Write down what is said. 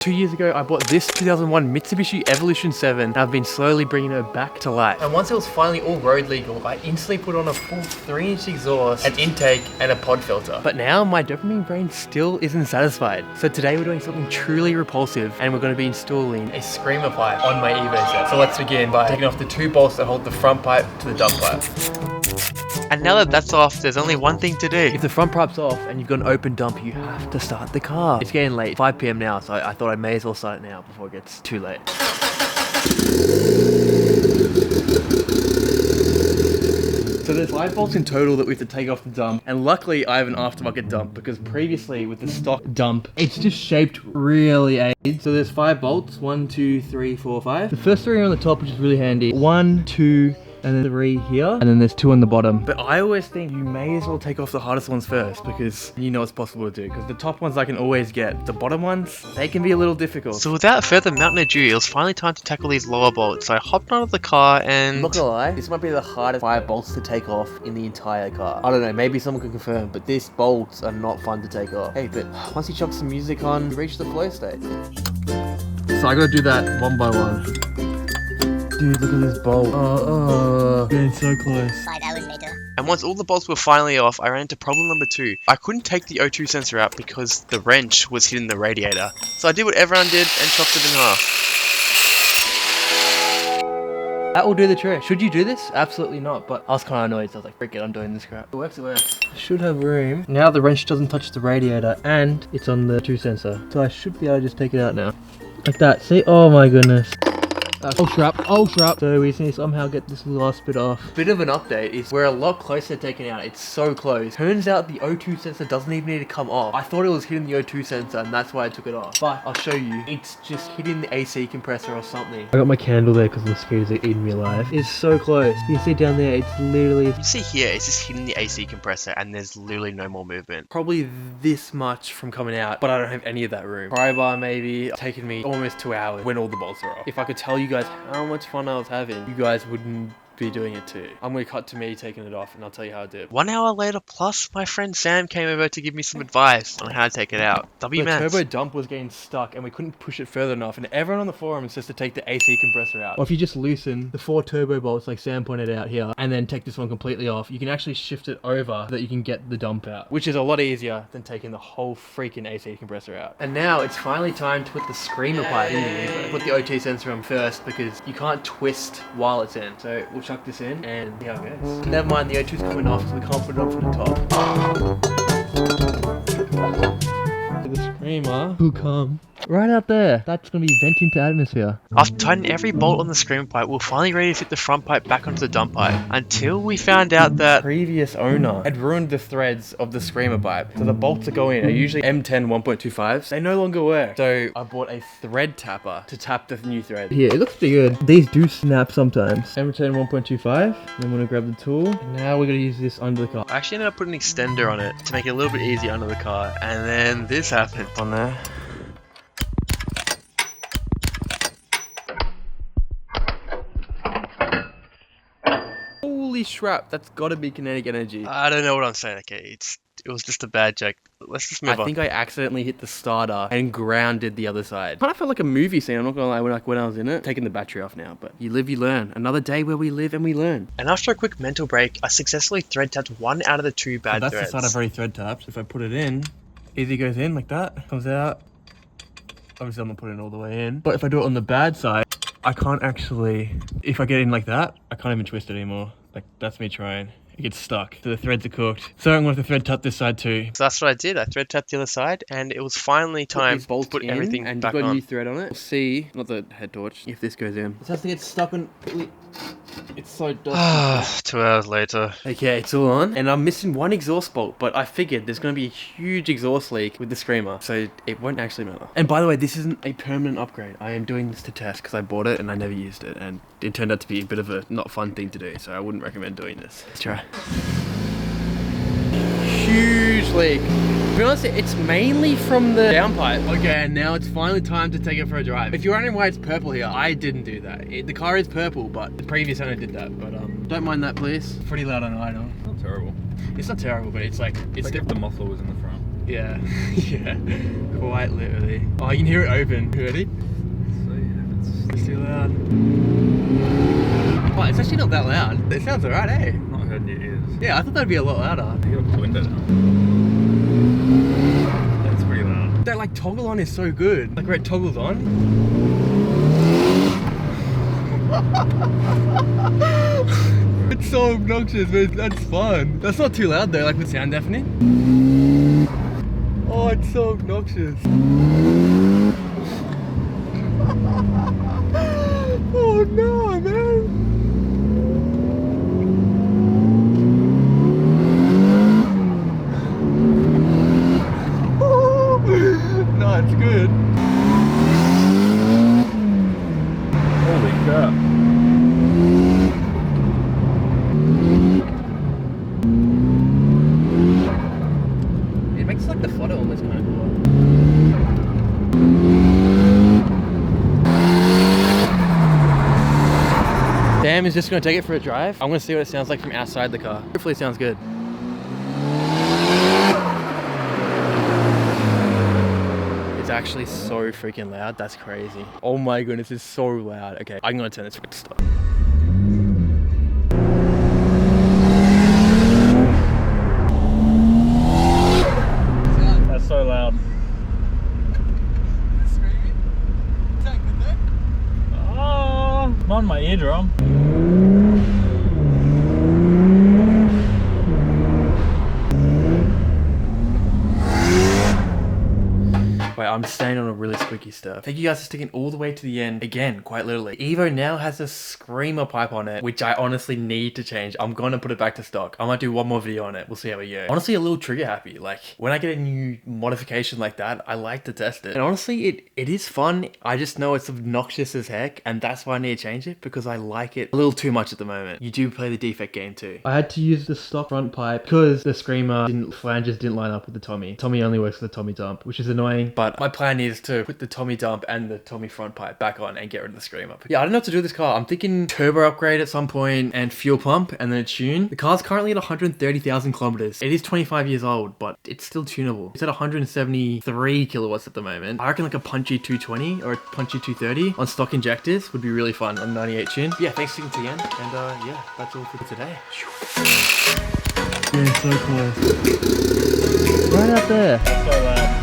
2 years ago, I bought this 2001 Mitsubishi Evolution 7 and I've been slowly bringing it back to life. And once it was finally all road legal, I instantly put on a full 3-inch exhaust, an intake and a pod filter. But now my dopamine brain still isn't satisfied. So today we're doing something truly repulsive and we're going to be installing a screamer pipe on my Evo set. So let's begin by taking off the 2 bolts that hold the front pipe to the dump pipe. And now that that's off, there's only one thing to do. If the front pipe's off and you've got an open dump, you have to start the car. It's getting late, 5 PM now, so I thought I may as well start it now before it gets too late. So there's 5 bolts in total that we have to take off the dump, and luckily I have an aftermarket dump because previously with the stock dump, it's just shaped really aged. So there's 5 bolts, 1, 2, 3, 4, 5. The first 3 are on the top, which is really handy. 1, 2, and then 3 here, and then there's 2 on the bottom. But I always think you may as well take off the hardest ones first because you know it's possible to do, because the top ones I can always get. The bottom ones, they can be a little difficult. So without further mountain ado, it was finally time to tackle these lower bolts. So I hopped out of the car and... I'm not gonna lie, this might be the hardest 5 bolts to take off in the entire car. I don't know, maybe someone can confirm, but these bolts are not fun to take off. Hey, but once you chuck some music on, you reach the flow state. So I gotta do that one by one. Dude, look at this bolt. Getting so close. 5 hours later. And once all the bolts were finally off, I ran into problem number 2. I couldn't take the O2 sensor out because the wrench was hitting the radiator. So I did what everyone did and chopped it in half. That will do the trick. Should you do this? Absolutely not, but I was kind of annoyed, so I was like, frick it, I'm doing this crap. It works, it works. I should have room. Now the wrench doesn't touch the radiator and it's on the O2 sensor. So I should be able to just take it out now. Like that, see? Oh my goodness. Oh crap. So we just need to somehow get this last bit off. Bit of an update is we're a lot closer to taking it out. It's so close. Turns out the O2 sensor doesn't even need to come off. I thought it was hitting the O2 sensor and that's why I took it off. But I'll show you. It's just hitting the AC compressor or something. I got my candle there because the mosquitoes are eating me alive. It's so close. You can see down there, it's literally... You see here, it's just hitting the AC compressor and there's literally no more movement. Probably this much from coming out, but I don't have any of that room. Pry bar maybe. It's taken me almost 2 hours when all the bolts are off. If I could tell you guys how much fun I was having, you guys wouldn't be doing it too. I'm going to cut to me taking it off and I'll tell you how I did. 1 hour later, plus my friend Sam came over to give me some advice on how to take it out. The turbo dump was getting stuck and we couldn't push it further enough, and everyone on the forum says to take the AC compressor out. Or if you just loosen the 4 turbo bolts like Sam pointed out here and then take this one completely off, you can actually shift it over so that you can get the dump out, which is a lot easier than taking the whole freaking AC compressor out. And now it's finally time to put the screamer pipe in here. Put the O2 sensor on first because you can't twist while it's in. So we'll chuck this in and see how it goes. Never mind, the O2's coming off so we can't put it on from the top. The screamer will come right out there. That's going to be venting to atmosphere. After tightening every bolt on the screamer pipe, we were finally ready to fit the front pipe back onto the dump pipe. Until we found out that previous owner had ruined the threads of the screamer pipe. So the bolts that go in are usually M10 1.25s. They no longer work. So I bought a thread tapper to tap the new thread. Here, it looks pretty good. These do snap sometimes. M10 1.25. Then I'm going to grab the tool. Now we're going to use this under the car. I actually ended up putting an extender on it to make it a little bit easier under the car. And then this happened on there. Holy crap, that's gotta be kinetic energy. I don't know what I'm saying, okay, it was just a bad joke. Let's just move on. I think I accidentally hit the starter and grounded the other side. Kind of felt like a movie scene, I'm not gonna lie, when I was in it. Taking the battery off now, but you live, you learn. Another day where we live and we learn. And after a quick mental break, I successfully thread tapped 1 out of the 2 bad threads. That's the side I've already thread tapped. If I put it in, easy goes in like that, comes out. Obviously I'm not putting it all the way in. But if I do it on the bad side, I can't actually, if I get in like that, I can't even twist it anymore. Like, that's me trying. It gets stuck. So the threads are cooked. So I'm going to thread tap this side too. So that's what I did. I thread tapped the other side and it was finally time to put everything and back you've got on. a new thread on it. We'll see, not the head torch, if this goes in. This has to get stuck on... It's so dusty. 2 hours later. Okay, it's all on. And I'm missing 1 exhaust bolt, but I figured there's going to be a huge exhaust leak with the screamer, so it won't actually matter. And by the way, this isn't a permanent upgrade. I am doing this to test because I bought it and I never used it, and it turned out to be a bit of a not fun thing to do, so I wouldn't recommend doing this. Let's try. Huge leak. To be honest, it's mainly from the downpipe. Okay, and now it's finally time to take it for a drive. If you're wondering why it's purple here, I didn't do that. The car is purple, but the previous owner did that. But don't mind that, please. Pretty loud on idle. Not terrible. It's not terrible, but it's like It's like if the muffler was in the front. Yeah, yeah, quite literally. Oh, you can hear it open. Ready? It's too loud. Oh, it's actually not that loud. It sounds alright, eh? Not heard in your ears. Yeah, I thought that'd be a lot louder. You got the window down. That's pretty loud. That like toggle on is so good. Like where it toggles on. It's so obnoxious, but that's fun. That's not too loud though, like with sound deafening. Oh, it's so obnoxious. Oh no, man. No, it's good. Holy crap. It makes like the photo almost kind of cool. Sam is just going to take it for a drive. I'm going to see what it sounds like from outside the car. Hopefully it sounds good. It's actually so freaking loud. That's crazy. Oh my goodness, it's so loud. Okay, I'm going to turn this to stop. That's so loud. Oh, I'm on my eardrum. Wait, I'm staying on a really squeaky stuff. Thank you guys for sticking all the way to the end. Again, quite literally. Evo now has a screamer pipe on it, which I honestly need to change. I'm gonna put it back to stock. I might do one more video on it. We'll see how we go. Honestly, a little trigger happy. Like, when I get a new modification like that, I like to test it. And honestly, it is fun. I just know it's obnoxious as heck, and that's why I need to change it, because I like it a little too much at the moment. You do play the defect game too. I had to use the stock front pipe because the screamer flanges didn't line up with the Tommy. Tommy only works with the Tommy dump, which is annoying, but my plan is to put the Tommy dump and the Tommy front pipe back on and get rid of the screamer. But yeah, I don't know what to do with this car. I'm thinking turbo upgrade at some point and fuel pump and then a tune. The car's currently at 130,000 kilometers. It is 25 years old, but it's still tunable. It's at 173 kilowatts at the moment. I reckon like a punchy 220 or a punchy 230 on stock injectors would be really fun on 98 tune. But yeah, thanks for sticking to the end. And yeah, that's all for today. Yeah, so close. Right out there. That's so loud.